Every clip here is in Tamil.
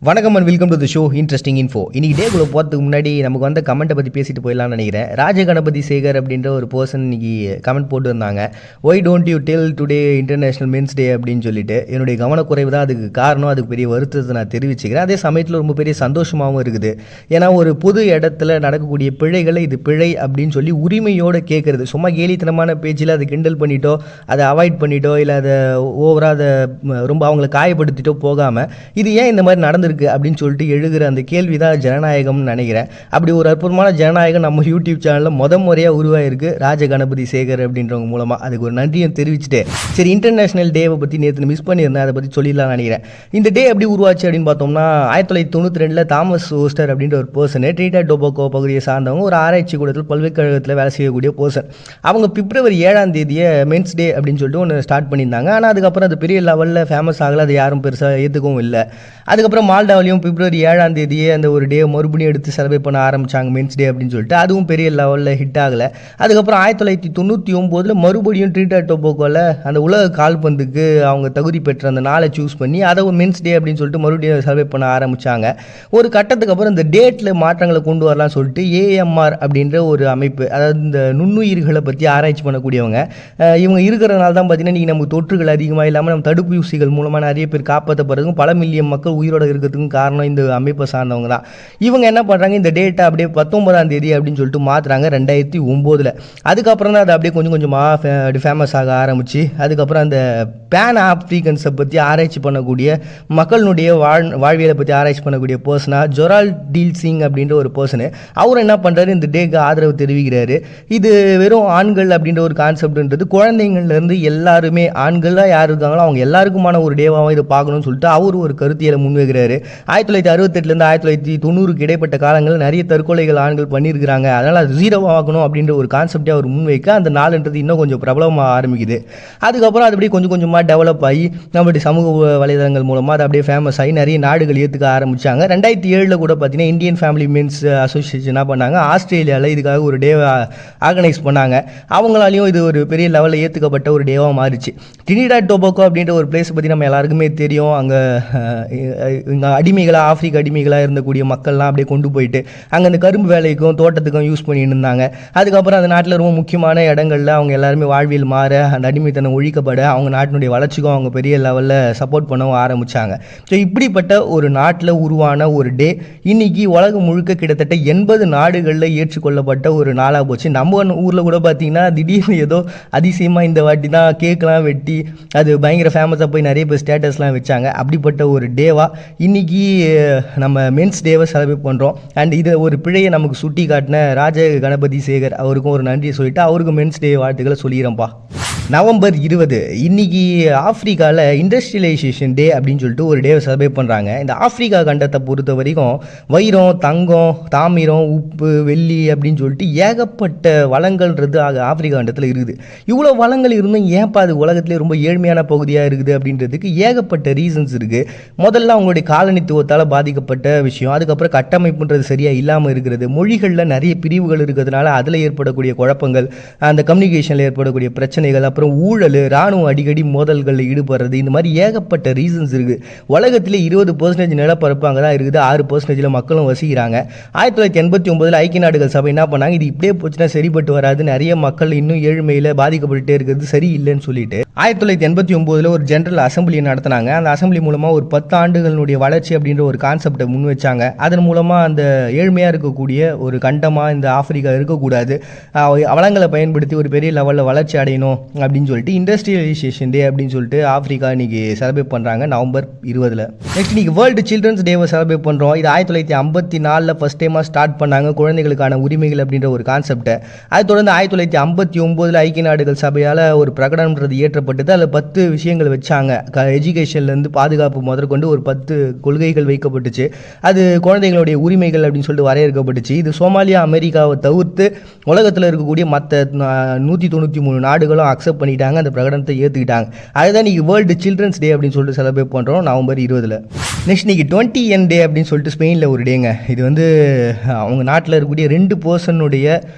வணக்கம் and welcome to the show interesting info. இன்னைக்கு டேக்குள்ளே போகிறதுக்கு முன்னாடி நமக்கு வந்த கமெண்ட்டை பற்றி பேசிட்டு போயிடலாம்னு நினைக்கிறேன். ராஜகணபதி சேகர் அப்படின்ற ஒரு பர்சன் இன்னைக்கு கமெண்ட் போட்டு வந்தாங்க. Why don't you tell today international men's day அப்படின்னு சொல்லிட்டு. என்னுடைய கவனக்குறைவு தான் அதுக்கு காரணம். அதுக்கு பெரிய வருத்தத்தை நான் தெரிவிச்சுக்கிறேன். அதே சமயத்தில் ரொம்ப பெரிய சந்தோஷமாகவும் இருக்குது. ஏன்னா ஒரு பொது இடத்துல நடக்கக்கூடிய பிழைகளை இது பிழை அப்படின்னு சொல்லி உரிமையோடு கேட்குறது, சும்மா கேலித்தனமான பேச்சில் அதை கிண்டல் பண்ணிட்டோ அதை அவாய்ட் பண்ணிட்டோ இல்லை அதை ஓவராக அதை ரொம்ப அவங்கள காயப்படுத்திட்டோ போகாமல் இது ஏன் இந்த மாதிரி நடந்திருக்கு அப்படின்னு சொல்லிட்டு எழுகிற அந்த கேள்வி தான் ஜனநாயகம்னு நினைக்கிறேன். அப்படி ஒரு அற்புதமான ஜனநாயகம் நம்ம யூடியூப் சேனலில் முறையாக உருவாயிருக்கு ராஜகணபதி சேகர் அப்படின்றவங்க மூலமாக. அதுக்கு ஒரு நன்றியும் தெரிவிச்சுட்டு, சரி இன்டர்நேஷனல் டேவை பற்றி நேற்று மிஸ் பண்ணியிருந்தேன், அதை பற்றி சொல்லிடலாம்னு நினைக்கிறேன். இந்த டே எப்படி உருவாச்சு அப்படின்னு பார்த்தோம்னா 1992 தாமஸ் ஓஸ்டர் அப்படின்ற ஒரு பர்சன் ட்ரினிடாட் டொபாகோ பகுதியை சார்ந்தவங்க, ஒரு ஆராய்ச்சி கூடத்தில் பல்கலைக்கழகத்தில் வேலை செய்யக்கூடிய பர்சன். அவங்க பிப்ரவரி 7ஆம் தேதியை மென்ஸ் டே அப்படின்னு சொல்லிட்டு ஒன்று ஸ்டார்ட் பண்ணியிருந்தாங்க. ஆனால் அதுக்கப்புறம் அது பெரிய லெவலில் ஃபேமஸ் ஆகலை, அது யாரும் பெருசாக ஏற்றுக்கவும் இல்லை. அதுக்கப்புறம் மால்டாவிலையும் பிப்ரவரி 7ஆம் தேதியே அந்த ஒரு டே மறுபடியும் எடுத்து செலிப்ரேட் பண்ண ஆரம்பித்தாங்க, மென்ஸ் டே அப்படின்னு சொல்லிட்டு. அதுவும் பெரிய லெவலில் ஹிட் ஆகலை. அதுக்கப்புறம் 1999 மறுபடியும் ட்ரினிடாட் டொபாகோவில் அந்த உலக கால்பந்துக்கு அவங்க தகுதி பெற்ற அந்த நாளை சூஸ் பண்ணி அதை மென்ஸ் டே அப்படின்னு சொல்லிட்டு மறுபடியும் செலிப்ரேட் பண்ண ஆரம்பித்தாங்க. ஒரு கட்டத்துக்கு அப்புறம் இந்த டேட்டில் மாற்றங்களை கொண்டு வரலாம்னு சொல்லிட்டு ஏஎம்ஆர் அப்படின்ற ஒரு அமைப்பு, அதாவது இந்த நுண்ணுயிர்களை பற்றி ஆராய்ச்சி பண்ணக்கூடியவங்க, இவங்க இருக்கிறதுனால தான் பார்த்தீங்கன்னா இன்றைக்கி நமக்கு தொற்றுகள் அதிகமாக இல்லாமல் நம்ம தடுப்பூசிகள் மூலமாக நிறைய பேர் காப்பாற்றப்படுறதுக்கும் பல மில்லியன் மக்கள் உயிரோடு இருக்கிறதுக்கும் காரணம் இந்த அமைப்பை சார்ந்தவங்க தான். இவங்க என்ன பண்ணுறாங்க, இந்த டேட்டை அப்படியே 19ஆம் தேதி அப்படின்னு சொல்லிட்டு மாற்றுறாங்க 2009. அதுக்கப்புறம் தான் அது அப்படியே கொஞ்சம் கொஞ்சமாக ஃபேமஸ் ஆக ஆரம்பிச்சு, அதுக்கப்புறம் அந்த பேன் ஆப்ரிக்கன்ஸை பற்றி ஆராய்ச்சி பண்ணக்கூடிய மக்களுடைய வாழ்வியலை பற்றி ஆராய்ச்சி பண்ணக்கூடிய பர்சனாக ஜொரால் டீல் சிங் அப்படின்ற ஒரு பர்சனு, அவர் என்ன பண்ணுறாரு, இந்த டேக்கு ஆதரவு தெரிவிக்கிறாரு. இது வெறும் ஆண்கள் அப்படின்ற ஒரு கான்செப்ட்ன்றது குழந்தைங்கள்லேருந்து எல்லாருமே, ஆண்களாக யார் இருக்காங்களோ அவங்க எல்லாருக்குமான ஒரு டேவாகவும் இதை பார்க்கணும்னு சொல்லிட்டு அவர் ஒரு கருத்தியலை முன்வைக்கிறாரு. 1968 1990 இடைப்பட்ட காலங்களில் நிறைய தற்கொலைகள் ஆண்கள் பண்ணியிருக்கிறாங்க, அதனால் அது ஜீரோவாகணும் அப்படின்ற ஒரு கான்செப்டே அவர் முன்வைக்க அந்த நாளுன்றது இன்னும் கொஞ்சம் பிரபலமாக ஆரம்பிக்குது. அதுக்கப்புறம் அது அப்படியே கொஞ்சம் கொஞ்சமாக டெவலப் ஆகி நம்மளுடைய சமூக வலைதளங்கள் மூலமாக அது அப்படியே ஃபேமஸ் ஆகி நிறைய நாடுகள் ஏற்றுக்க ஆரம்பித்தாங்க. 2007 கூட பார்த்தீங்கன்னா இந்தியன் ஃபேமிலி மென்ஸ் அசோசியேஷன் என்ன பண்ணாங்க, ஆஸ்திரேலியாவில் இதுக்காக ஒரு டேவை ஆர்கனைஸ் பண்ணாங்க. அவங்களாலையும் இது ஒரு பெரிய லெவலில் ஏற்றுக்கப்பட்ட ஒரு டேவாக மாறிச்சு. ட்ரினிடாட் டொபாகோ அப்படின்ற ஒரு பிளேஸை பற்றி நம்ம எல்லாருக்குமே தெரியும். அங்கே இங்கே அடிமைகளாக, ஆப்பிரிக்க அடிமைகளாக இருந்தக்கூடிய மக்கள்லாம் அப்படியே கொண்டு போயிட்டு அங்கே அந்த கரும்பு வேலைக்கும் தோட்டத்துக்கும் யூஸ் பண்ணிட்டு இருந்தாங்க. அதுக்கப்புறம் அந்த நாட்டில் ரொம்ப முக்கியமான இடங்களில் அவங்க எல்லாருமே வாழ்வியல் மாற, அந்த அடிமைத்தனம் ஒழிக்கப்பட, அவங்க நாட்டினுடைய வளர்ச்சிக்கும் அவங்க பெரிய லெவலில் சப்போர்ட் பண்ணவும் ஆரம்பித்தாங்க. ஸோ இப்படிப்பட்ட ஒரு நாட்டில் உருவான ஒரு டே இன்னைக்கு உலகம் முழுக்க கிட்டத்தட்ட 80 நாடுகளில் ஏற்றுக்கொள்ளப்பட்ட ஒரு நாளாக போச்சு. நம்ம ஊரில் கூட பார்த்தீங்கன்னா திடீர்னு ஏதோ அதிசயமாக இந்த வாட்டி தான் கேக்கெலாம் வெட்டி அது பயங்கர ஃபேமஸாக போய் நிறைய பேர் ஸ்டேட்டஸ்லாம் வச்சாங்க. அப்படிப்பட்ட ஒரு டேவாக இன்றைக்கி நம்ம மென்ஸ் டேவை செலிப்ரேட் பண்ணுறோம். அண்ட் இதை ஒரு பிழையை நமக்கு சுட்டி காட்டின ராஜகணபதி சேகர் அவருக்கும் ஒரு நன்றியை சொல்லிட்டு அவருக்கு மென்ஸ் டே வாழ்த்துக்களை சொல்லிடுறேன்ப்பா. நவம்பர் 20 இன்னைக்கு ஆஃப்ரிக்காவில் இண்டஸ்ட்ரியலைசேஷன் டே அப்படின்னு சொல்லிட்டு ஒரு டேவை செலிப்ரேட் பண்ணுறாங்க. இந்த ஆஃப்ரிக்கா கண்டத்தை பொறுத்த வரைக்கும் வைரம், தங்கம், தாமிரம், உப்பு, வெள்ளி அப்படின்னு சொல்லிட்டு ஏகப்பட்ட வளங்கள்ன்றது ஆஃப்ரிக்கா கண்டத்தில் இருக்குது. இவ்வளோ வளங்கள் இருந்தும் ஏன்ப்பா அது உலகத்திலே ரொம்ப ஏழ்மையான பகுதியாக இருக்குது அப்படின்றதுக்கு ஏகப்பட்ட ரீசன்ஸ் இருக்குது. முதல்ல அவங்களுடைய காலனித்துவத்தால் பாதிக்கப்பட்ட விஷயம், அதுக்கப்புறம் கட்டமைப்புன்றது சரியாக இல்லாமல் இருக்கிறது, மொழிகளில் நிறைய பிரிவுகள் இருக்கிறதுனால அதில் ஏற்படக்கூடிய குழப்பங்கள், அந்த கம்யூனிகேஷனில் ஏற்படக்கூடிய பிரச்சனைகள், அப்புறம் ஊழல், ராணுவம் அடிக்கடி மோதல்களில் ஈடுபடுறது, இந்த மாதிரி ஏகப்பட்ட ரீசன்ஸ் இருக்குது. உலகத்திலே 20% நிலப்பரப்பு அங்கே தான் இருக்குது, 6% மக்களும் வசிக்கிறாங்க. 1989 ஐக்கிய நாடுகள் சபை என்ன பண்ணாங்க, இது இப்படியே போச்சுன்னா சரிப்பட்டு வராது, நிறைய மக்கள் இன்னும் ஏழ்மையில் பாதிக்கப்பட்டுட்டே இருக்கிறது சரி இல்லைன்னு சொல்லிட்டு 1989 ஒரு ஜெனரல் அசம்பிளியை நடத்தினாங்க. அந்த அசம்பிளி மூலமாக ஒரு 10 ஆண்டுகளுடைய வளர்ச்சி அப்படின்ற ஒரு கான்செப்டை முன் வச்சாங்க. அதன் மூலமாக அந்த ஏழ்மையாக இருக்கக்கூடிய ஒரு கண்டமாக இந்த ஆப்பிரிக்கா இருக்கக்கூடாது, வளங்களை பயன்படுத்தி ஒரு பெரிய லெவலில் வளர்ச்சி அடையணும் அப்படின்னு சொல்லிட்டு இண்டஸ்ட்ரியலைசேஷன் டே அப்படின்னு சொல்லிட்டு ஆப்பிரிக்கா இன்னைக்கு செலிப்ரேட் பண்ணுறாங்க நவம்பர் 20. நெக்ஸ்ட் இன்னைக்கு வேர்ல்டு சில்ட்ரன்ஸ் டேவை செலிப்ரேட் பண்ணுறோம். இது 1954 ஃபர்ஸ்ட் டைமாக ஸ்டார்ட் பண்ணாங்க, குழந்தைகளுக்கான உரிமைகள் அப்படின்ற ஒரு கான்செப்டை. அது தொடர்ந்து 1959 ஐக்கிய நாடுகள் சபையால் ஒரு பிரகடனம்ன்றது ஏற்றப்பட்டது. அதில் 10 விஷயங்கள் வச்சாங்க. எஜுகேஷன்லேருந்து பாதுகாப்பு முதற்கொண்டு ஒரு 10 கொள்கைகள் வைக்கப்பட்டுச்சு. அது குழந்தைகளுடைய உரிமைகள் அப்படின்னு சொல்லிட்டு வரையறுக்கப்பட்டுச்சு. இது சோமாலியா, அமெரிக்காவை தவிர்த்து உலகத்தில் இருக்கக்கூடிய மற்ற 193 நாடுகளும் அக்செப்ட் பண்ணிட்டாங்க, அந்த பிரகடனத்தை ஏற்றுக்கிட்டாங்க. அதுதான் இன்றைக்கி வேர்ல்டு சில்ட்ரன்ஸ் டே அப்படின்னு சொல்லிட்டு செலிப்ரேட் பண்ணுறோம் நவம்பர் 20. நெக்ஸ்ட் இன்றைக்கி 20 டே அப்படின்னு சொல்லிட்டு ஸ்பெயினில் ஒரு டேங்க. இது அவங்க நாட்டில் இருக்கக்கூடிய 2 பர்சனுடைய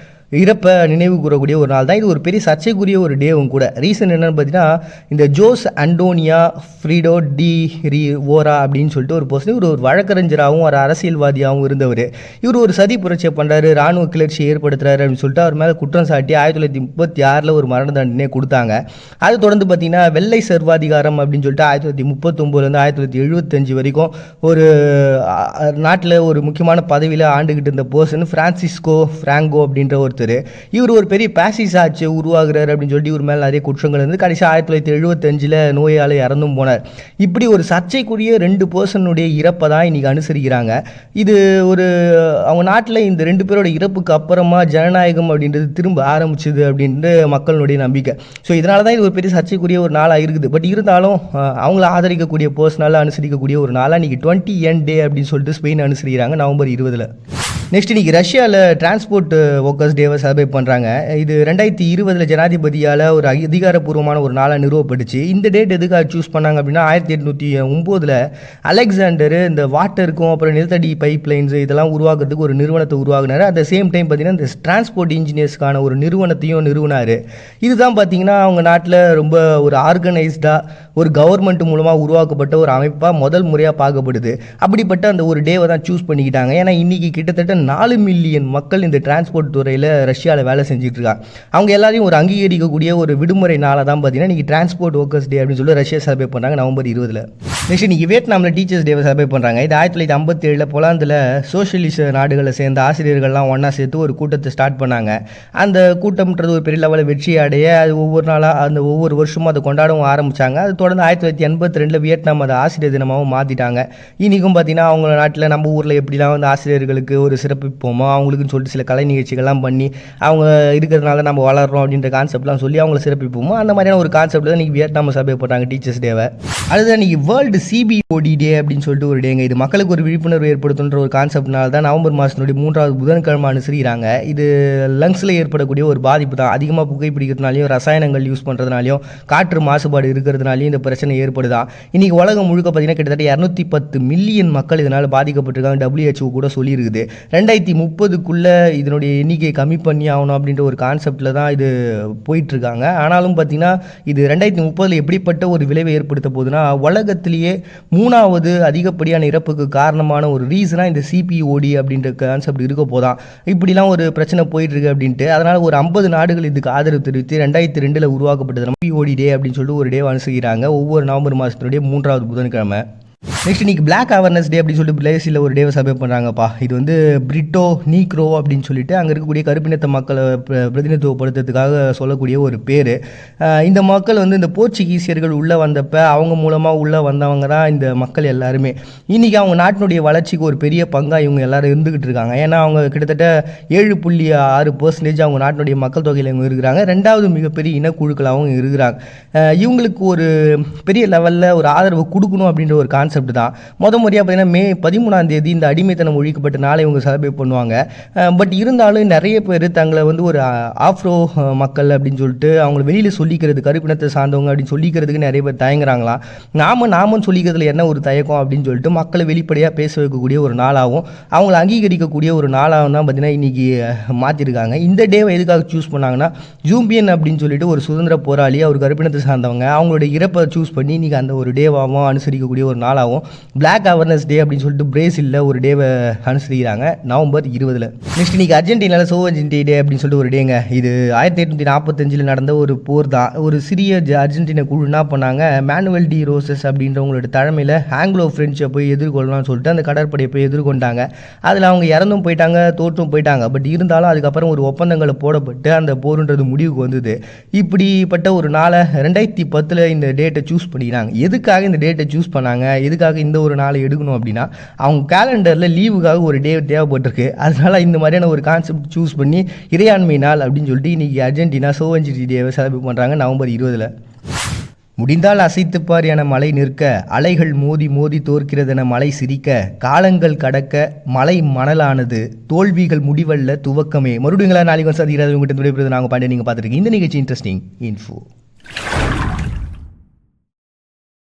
இறப்பை நினைவு கூறக்கூடிய ஒரு நாள் தான். இது ஒரு பெரிய சர்ச்சைக்குரிய ஒரு டேவும் கூட. ரீசன் என்னென்னு பார்த்தீங்கன்னா, இந்த ஜோஸ் அண்டோனியா ஃப்ரீடோ டி ஓரா அப்படின்னு சொல்லிட்டு ஒரு பர்சன், இவர் ஒரு வழக்கறிஞராகவும் ஒரு அரசியல்வாதியாகவும் இருந்தவர். இவர் ஒரு சதி புரட்சியை பண்ணுறாரு, ராணுவ கிளர்ச்சி ஏற்படுத்துறாரு அப்படின்னு சொல்லிட்டு அவர் மேலே குற்றம் சாட்டி 1936 ஒரு மரண தண்டனை கொடுத்தாங்க. அதை தொடர்ந்து பார்த்தீங்கன்னா வெள்ளை சர்வாதிகாரம் அப்படின்னு சொல்லிட்டு 1939 1975 வரைக்கும் ஒரு நாட்டில் ஒரு முக்கியமான பதவியில் ஆண்டுகிட்டு இருந்த பர்சன் பிரான்சிஸ்கோ ஃப்ராங்கோ அப்படின்ற ஒருத்தர். இவர் ஒரு பெரிய பாசிஸ் ஆட்சியை உருவாக்குறாரு அப்படின்னு சொல்லிட்டு இவர் மேலே நிறைய குற்றங்கள் இருந்து கடைசி 1975 நோயால் இறந்தும் போனார். இப்படி ஒரு சர்ச்சைக்குரிய 2 பர்சனுடைய இறப்பை தான் இன்னைக்கு அனுசரிக்கிறாங்க. இது ஒரு அவங்க நாட்டில் இந்த 2 பேரோட இறப்புக்கு அப்புறமா ஜனநாயகம் அப்படின்றது திரும்ப ஆரம்பிச்சுது அப்படின்ட்டு மக்களுடைய நம்பிக்கை. ஸோ இதனால தான் இது ஒரு பெரிய சர்ச்சைக்குரிய ஒரு நாளாக இருக்குது. பட் இருந்தாலும் அவங்கள ஆதரிக்கக்கூடிய பர்சனால் அனுசரிக்கக்கூடிய ஒரு நாளாக இன்றைக்கி 20 டே அப்படின்னு சொல்லிட்டு ஸ்பெயின் அனுசரிக்கிறாங்க நவம்பர் 20. நெக்ஸ்ட் இன்றைக்கி ரஷ்யாவில் டிரான்ஸ்போர்ட் ஒர்க்கர்ஸ் டேவை செலிப்ரேட் பண்ணுறாங்க. இது 2020 ஜனாதிபதியால் ஒரு அதிகாரப்பூர்வமான ஒரு நாளாக நிறுவப்பட்டுச்சு. இந்த டேட் எதுக்காக சூஸ் பண்ணாங்க அப்படின்னா 1809 அலெக்சாண்டர் இந்த வாட்டருக்கும் அப்புறம் நிலத்தடி பைப் லைன்ஸ் இதெல்லாம் உருவாக்குறதுக்கு ஒரு நிறுவனத்தை உருவாக்குனார். அட் த சேம் டைம் பார்த்தீங்கன்னா இந்த டிரான்ஸ்போர்ட் இன்ஜினியர்ஸ்க்கான ஒரு நிறுவனத்தையும் நிறுவனார். இதுதான் பார்த்தீங்கன்னா அவங்க நாட்டில் ரொம்ப ஒரு ஆர்கனைஸ்டாக ஒரு கவர்மெண்ட் மூலமாக உருவாக்கப்பட்ட ஒரு அமைப்பாக முதல் முறையாக பார்க்கப்படுது. அப்படிப்பட்ட அந்த ஒரு டேவை தான் சூஸ் பண்ணிக்கிட்டாங்க. ஏன்னா இன்றைக்கி கிட்டத்தட்ட 4 மில்லியன் மக்கள் இந்த டிரான்ஸ்போர்ட் துறையில் ரஷ்யாவில் வேலை செஞ்சுட்டு இருக்காங்க. அவங்க எல்லாரையும் ஒரு அங்கீகரிக்கக்கூடிய ஒரு விடுமுறை நாளாக தான் பார்த்தீங்கன்னா இன்றைக்கி டிரான்ஸ்போர்ட் ஒர்க்கர்ஸ் டே அப்படின்னு சொல்லி ரஷ்யா செலிப்ரேட் பண்ணுறாங்க நவம்பர் 20. நெக்ஸ்ட் இன்றைக்கி வியட்நாமில் டீச்சர்ஸ் டேவை செலிப்ரேட் பண்ணுறாங்க. இது 1957 போலாந்தில் சோஷியலிச நாடுகளை சேர்ந்த ஆசிரியர்கள்லாம் ஒன்றா சேர்த்து ஒரு கூட்டத்தை ஸ்டார்ட் பண்ணாங்க. அந்த கூட்டம்ன்றது ஒரு பெரிய லெவலில் வெற்றி அடைய அது ஒவ்வொரு நாளாக அந்த ஒவ்வொரு வருஷமும் அதை கொண்டாடவும் ஆரம்பித்தாங்க. அது தொடர்ந்து 1982 வியட்நாம் அதை ஆசிரியர் தினமாகவும் மாற்றிட்டாங்க. இன்றைக்கும் பார்த்தீங்கன்னா அவங்க நாட்டில் நம்ம ஊரில் எப்படிலாம் வந்து ஆசிரியர்களுக்கு ஒரு சிறப்பிப்போமோ அவங்களுக்குன்னு சொல்லிட்டு சில கலை நிகழ்ச்சிகள்லாம் பண்ணி அவங்க இருக்கிறதுனால நம்ம வளர்றோம் அப்படின்ற கான்செப்ட்லாம் சொல்லி அவங்கள சிறப்பிப்போமோ அந்த மாதிரியான ஒரு கான்செப்ட் தான் இன்றைக்கி வியட்நாம் செலிப்ரேட் பண்ணுறாங்க டீச்சர்ஸ் டேவை. அதுதான் இன்றைக்கி வேர்ல்டு சிபிஓடி டே அப்படின்னு சொல்லிட்டு ஒரு டேங்க. இது மக்களுக்கு ஒரு விழிப்புணர்வு ஏற்படுத்துன்ற ஒரு கான்செப்ட்னால தான் நவம்பர் மாதத்தினுடைய 3வது புதன்கிழமை அனுசரிக்கிறாங்க. இது லங்ஸில் ஏற்படக்கூடிய ஒரு பாதிப்பு தான். அதிகமாக புகைப்பிடிக்கிறதுனாலையும் ரசாயனங்கள் யூஸ் பண்ணுறதுனாலையும் காற்று மாசுபாடு இருக்கிறதுனாலையும் இந்த பிரச்சனை ஏற்படுதான். இன்றைக்கி உலகம் முழுக்க பார்த்தீங்கன்னா கிட்டத்தட்ட 210 மில்லியன் மக்கள் இதனால் பாதிக்கப்பட்டிருக்காங்க. WHO கூட சொல்லியிருக்குது. 2030க்குள்ளே இதனுடைய எண்ணிக்கையை கம்மி பண்ணி ஆகணும் அப்படின்ற ஒரு கான்செப்டில் தான் இது போயிட்டுருக்காங்க. ஆனாலும் பார்த்தீங்கன்னா இது 2030 எப்படிப்பட்ட ஒரு விளைவை ஏற்படுத்த போகுதுன்னா உலகத்திலேயே 3வது அதிகப்படியான இறப்புக்கு காரணமான ஒரு ரீசனாக இந்த சிபிஓடி அப்படின்ற கான்செப்ட் இருக்க போதான். இப்படிலாம் ஒரு பிரச்சனை போயிட்டுருக்கு அப்படின்ட்டு அதனால் ஒரு 50 நாடுகள் இதுக்கு ஆதரவு தெரிவித்து 2002 உருவாக்கப்பட்டது சிபிஓடி டே அப்படின்னு சொல்லிட்டு ஒரு டே அனுசரிக்கிறாங்க ஒவ்வொரு நவம்பர் மாதத்தினுடைய 3வது புதன்கிழமை. நெக்ஸ்ட் இன்றைக்கி பிளாக் அவேர்னஸ் டே அப்படின்னு சொல்லிட்டு பிரேசிலில் ஒரு டேவை செலிப்ரேட் பண்ணுறாங்கப்பா. இது வந்து பிரிட்டோ நீக்ரோ அப்படின்னு சொல்லிட்டு அங்கே இருக்கக்கூடிய கருப்பினத்த மக்களை பிரதிநிதித்துவப்படுத்துறதுக்காக சொல்லக்கூடிய ஒரு பேர். இந்த மக்கள் வந்து இந்த போர்ச்சுகீசியர்கள் உள்ளே வந்தப்போ அவங்க மூலமாக உள்ளே வந்தவங்க தான் இந்த மக்கள் எல்லாருமே. இன்றைக்கி அவங்க நாட்டினுடைய வளர்ச்சிக்கு ஒரு பெரிய பங்காக இவங்க எல்லோரும் இருந்துக்கிட்டு இருக்காங்க. ஏன்னா அவங்க கிட்டத்தட்ட 7.6% அவங்க நாட்டினுடைய மக்கள் தொகையில் இவங்க இருக்கிறாங்க. 2வது மிகப்பெரிய இனக்குழுக்களாகவும் இருக்கிறாங்க. இவங்களுக்கு ஒரு பெரிய லெவலில் ஒரு ஆதரவு கொடுக்கணும் அப்படின்ற ஒரு கான்செப்ட் தான். முறையாக பார்த்தீங்கன்னா மே 13 இந்த அடிமைத்தனம் ஒழிக்கப்பட்ட நாளை இவங்க செலிப்ரேட் பண்ணுவாங்க. பட் இருந்தாலும் நிறைய பேர் தங்களை வந்து ஒரு ஆஃப்ரோ மக்கள் அப்படின்னு சொல்லிட்டு அவங்கள வெளியில் சொல்லிக்கிறது கருப்பினத்தை சார்ந்தவங்க அப்படின்னு சொல்லிக்கிறதுக்கு நிறைய பேர் தயங்குறாங்களாம். நாமன்னு சொல்லிக்கிறதுல என்ன ஒரு தயக்கம் அப்படின்னு சொல்லிட்டு மக்களை வெளிப்படையாக பேச வைக்கக்கூடிய ஒரு நாளாகவும் அவங்கள அங்கீகரிக்கக்கூடிய ஒரு நாளாகவும் தான் பார்த்தீங்கன்னா இன்றைக்கி மாற்றிருக்காங்க. இந்த டேவை எதுக்காக சூஸ் பண்ணாங்கன்னா ஜூம்பியன் அப்படின்னு சொல்லிட்டு ஒரு சுதந்திர போராளி அவர் கருப்பினத்தை சார்ந்தவங்க அவங்களுடைய இறப்பை சூஸ் பண்ணி இன்றைக்கி அந்த ஒரு டேவாகவும் அனுசரிக்கக்கூடிய ஒரு நாளாகவும் பிளாக் அவேர்னஸ் டே அப்படின்னு சொல்லிட்டு பிரேசிலில் ஒரு டேவை அனுசரிக்கிறாங்க நவம்பர் 20. நெக்ஸ்ட் இன்றைக்கி அர்ஜென்டினாவில் சோவஜென்டி டே அப்படின்னு சொல்லிட்டு ஒரு டேங்க. இது 1845 நடந்த ஒரு போர் தான். ஒரு சிறிய அர்ஜென்டினா குழு என்ன பண்ணாங்க, மேனுவல் டி ரோசஸ் அப்படின்றவங்களோட தலைமையில் ஆங்கிலோ ஃப்ரெஞ்சை போய் எதிர்கொள்ளலாம்னு சொல்லிட்டு அந்த கடற்படையை போய் எதிர்கொண்டாங்க. அதில் அவங்க இறந்தும் போயிட்டாங்க, தோற்றும் போயிட்டாங்க. பட் இருந்தாலும் அதுக்கப்புறம் ஒரு ஒப்பந்தங்களை போடப்பட்டு அந்த போருன்றது முடிவுக்கு வந்தது. இப்படிப்பட்ட ஒரு நாளை 2010 இந்த டேட்டை சூஸ் பண்ணிக்கிறாங்க. எதுக்காக இந்த டேட்டை சூஸ் பண்ணாங்க, எதுக்காக இந்த ஒரு நாளை எடுக்கணும் அப்படின்னா அவங்க கேலண்டரில் லீவுக்காக ஒரு டே தேவைப்பட்டிருக்கு. அதனால் இந்த மாதிரியான ஒரு கான்செப்ட் சூஸ் பண்ணி இறையாண்மை நாள் அப்படின்னு சொல்லிட்டு இன்றைக்கி அர்ஜென்டினா சோவஜென்டி டேவை செலிப்ரேட் பண்ணுறாங்க நவம்பர் 20. முடிந்தால் அசைத்துப்பார் என மலை நிற்க, அலைகள் மோதி மோதி தோற்கிறதென மலை சிரிக்க, காலங்கள் கடக்க மலை மணலானது, தோல்விகள் முடிவல்ல துவக்கமே. மறுபடியும் நாளைக்கு வந்து சந்திக்கிறது உங்கள்கிட்ட விடைபெறுவது நாங்கள் பாண்டிய. நீங்கள் பார்த்துருக்கீங்க இந்த நிகழ்ச்சி இன்ட்ரெஸ்டிங் இன்ஃபோ.